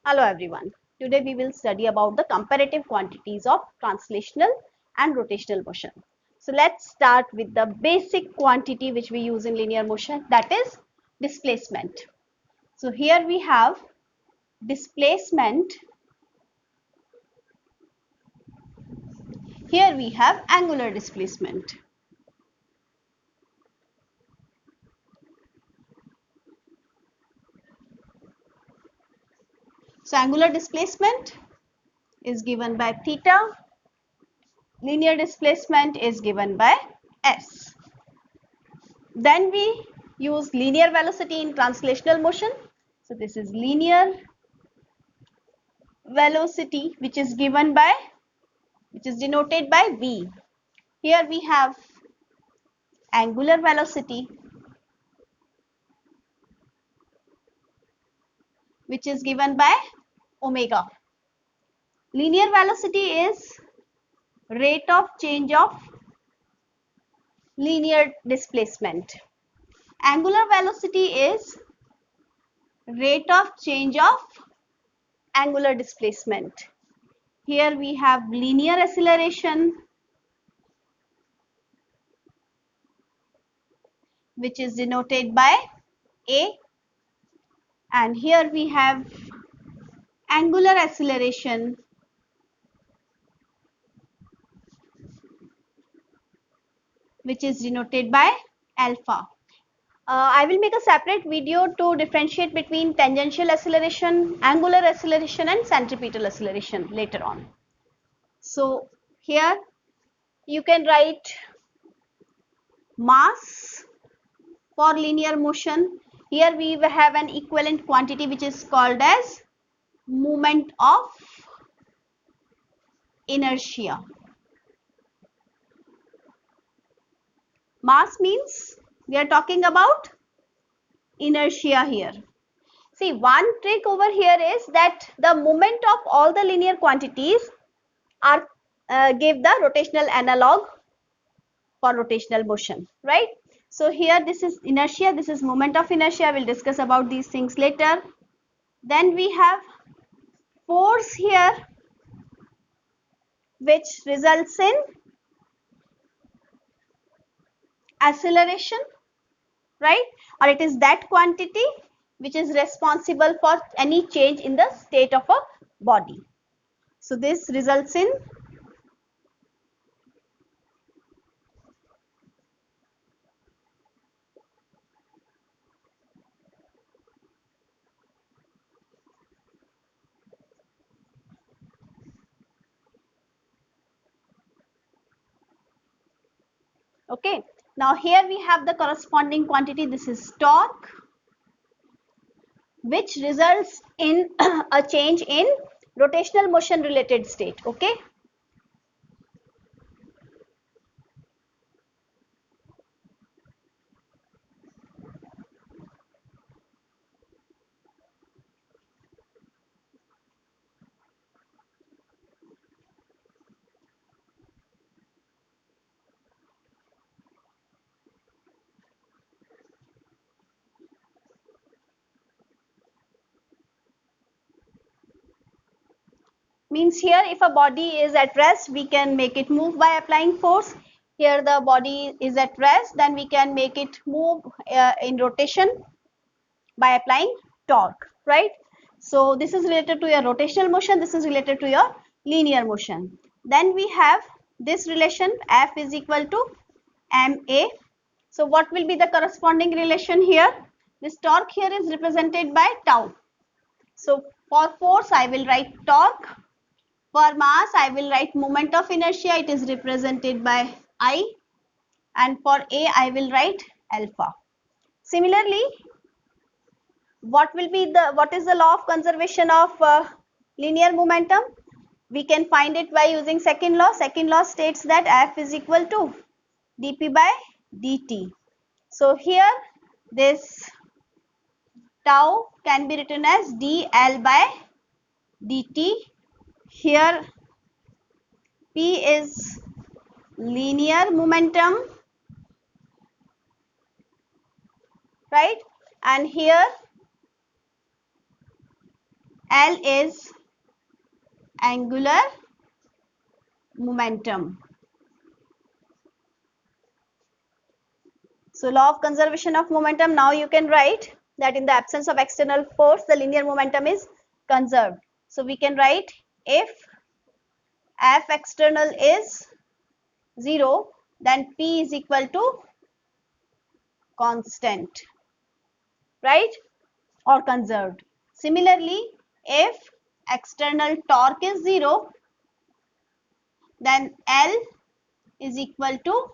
Hello everyone. Today we will study about the comparative quantities of translational and rotational motion. So let's start with the basic quantity which we use in linear motion, that is displacement. So here we have displacement. Here we have angular displacement. So angular displacement is given by theta. Linear displacement is given by s. Then we use linear velocity in translational motion. So this is linear velocity which is denoted by v. Here we have angular velocity which is given by omega. Linear velocity is rate of change of linear displacement. Angular velocity is rate of change of angular displacement. Here we have linear acceleration which is denoted by a, and here we have angular acceleration which is denoted by alpha. I will make a separate video to differentiate between tangential acceleration, angular acceleration and centripetal acceleration later on. So here you can write mass for linear motion. Here we have an equivalent quantity which is called as moment of inertia. Mass means we are talking about inertia here. See, one trick over here is that the moment of all the linear quantities are give the rotational analog for rotational motion, right? So here this is inertia, this is moment of inertia. We'll discuss about these things later. Then we have force here which results in acceleration, right? Or it is that quantity which is responsible for any change in the state of a body. So this results in okay. Now here we have the corresponding quantity. This is torque which results in a change in rotational motion related state, okay? Means here if a body is at rest, we can make it move by applying force. Here the body is at rest, then we can make it move in rotation by applying torque, right? So this is related to your rotational motion, this is related to your linear motion. Then we have this relation F is equal to ma. So what will be the corresponding relation here? This torque here is represented by tau. So for force I will write torque. For mass, I will write moment of inertia. It is represented by I. And for A, I will write alpha. Similarly, what is the law of conservation of linear momentum? We can find it by using second law. Second law states that F is equal to dp by dt. So here this tau can be written as dl by dt. Here P is linear momentum, right? And here L is angular momentum. So law of conservation of momentum, now you can write that in the absence of external force, the linear momentum is conserved. So we can write if F external is 0, then P is equal to constant, right, or conserved. Similarly, if external torque is 0, then L is equal to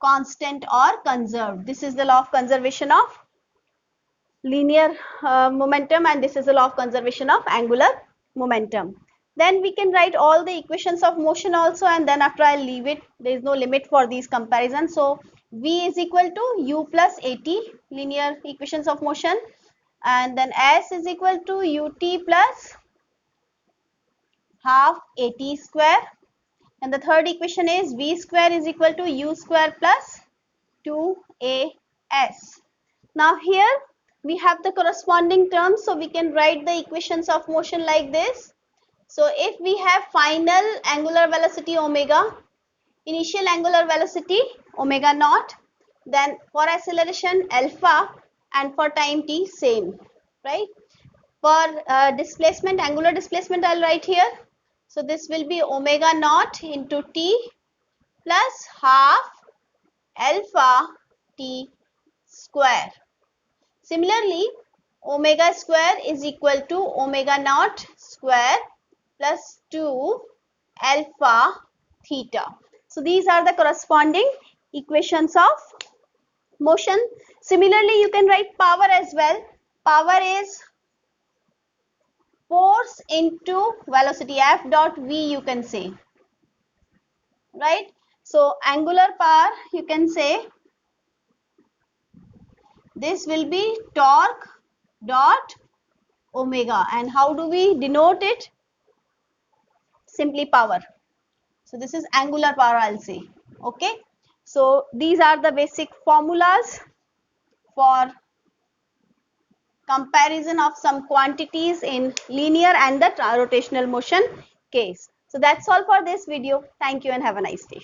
constant or conserved. This is the law of conservation of linear momentum, and this is the law of conservation of angular momentum. Then we can write all the equations of motion also, and then after I'll leave it. There is no limit for these comparisons. So V is equal to U plus AT, linear equations of motion, and then S is equal to UT plus half AT square, and the third equation is V square is equal to U square plus 2AS. Now here we have the corresponding terms, so we can write the equations of motion like this. So if we have final angular velocity omega, initial angular velocity omega naught, then for acceleration alpha, and for time t same, right? For displacement, angular displacement, I'll write here. So this will be omega naught into t plus half alpha t square. Similarly, omega square is equal to omega naught square plus 2 alpha theta. So these are the corresponding equations of motion. Similarly, you can write power as well. Power is force into velocity, F dot V you can say, right? So angular power, you can say this will be torque dot omega, and how do we denote it? Simply power. So this is angular power, I'll say. Okay, so these are the basic formulas for comparison of some quantities in linear and the rotational motion case. So that's all for this video. Thank you and have a nice day.